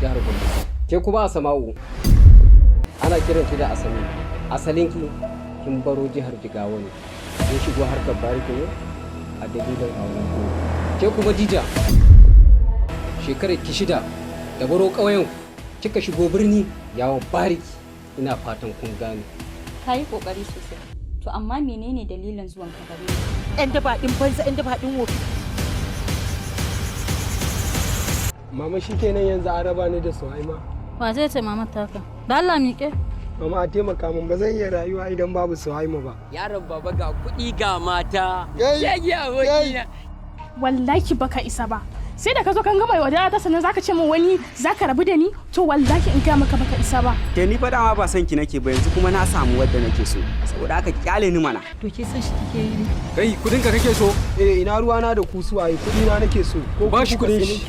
jihar Gombe. Ke kuma Asama'u ana kiran ki da Asami. Asalin ki kin baro jihar Jigawa ne. Kin shigo harkar bariki ne a dalilin auren ku. Ke kuma Dija shekarar ki 6 da baro ƙauyen kika shigo birni yawon bariki. Ina fatan kun gane. Ka yi ƙoƙari sosai. To amma menene dalilin zuwan ka gare ni? Yan daba ɗin banza, yan daba ɗin wofi. Mama shi kenan yanzu an raba ni da Suhaima. Wa zai ce mama taka? Da Allah miƙe. Mama a taimaka min ba zan iya rayuwa idan babu Suhaima ba. Yaron baba ga kuɗi ga mata. Yayi abokina. Wallahi baka isa ba. Sai da ka zo kan gama wadata ta sannan zaka ce min wani zaka rabu da ni to wallahi in ga maka baka isa ba. Ke ni fa dama ba son ki nake ba yanzu kuma na samu wadda nake so. Saboda haka kyale ni mana. To ke san shi kike yi ne? Kai kudin ka kake so? Ina ruwana da ku suwaye kuɗi na nake so. Ko ba shi kudin shi.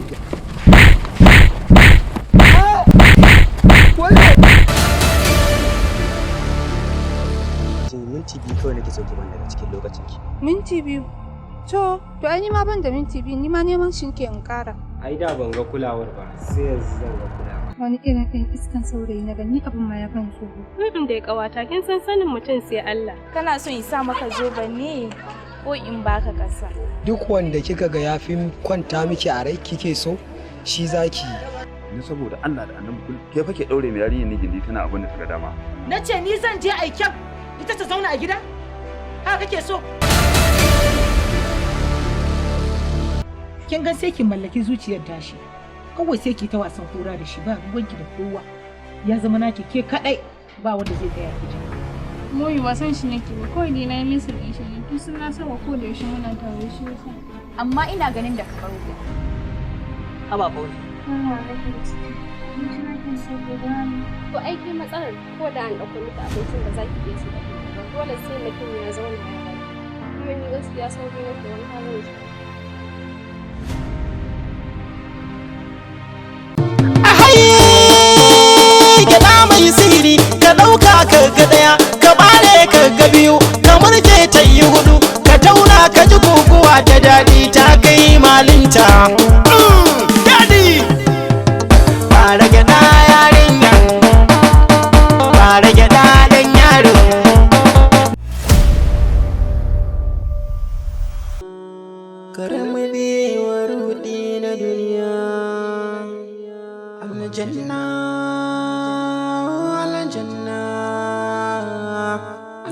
Minti biyu kawai nake so ki ban daga cikin lokacin ki. Minti biyu? To ai ni ma ban da minti biyu, ni ma neman shi ke in ƙara. Ai da ban ga kulawar ba, sai yanzu zan ga kulawa. Wani irin ɗan iskan saurayi na gani abin ma ya ban tsoro. Da ya kawata kin san sanin mutum sai Allah. Kana so in sa maka zobe ne ko in baka ƙasa? Duk wanda kika ga yafi kwanta miki a rai kike so, shi zaki yi. Ni saboda Allah da Annabi ke fa ke daure mai yarinyar ni gindi tana abin da ta ga dama. Nace ni zan je aiken ita ta zauna a gida? Haka kake so? Kin ga sai ki mallaki zuciyar tashi. Kawai sai ki ta wasan kura da shi ba ruwanki da kowa. Ya zama naki ke kadai ba wanda zai tsaya ki ji. Moyi wasan shi nake ba kawai dai na yi misa da shi ne tun sun na saba ko da yaushe muna tare shi yasa. Amma ina ganin da ka baro ku. Haba Fauri. To aiki matsalar ko da an ɗauko miki abincin da zaki iya ci da dole sai mutum ya zauna ya bari. Kuma ni gaskiya sauri nake wani halin shi. Gyaɗa mai sihiri ka ɗauka ka ga ɗaya ka bare ka ga biyu ka murje ta yi hudu ka tauna ka ji guguwa ta daɗi ta kai malinta. Daɗi fara gyaɗa yarinya fara gyaɗa ɗan yaro. Karmi biyewa ruɗi na duniya aljanna.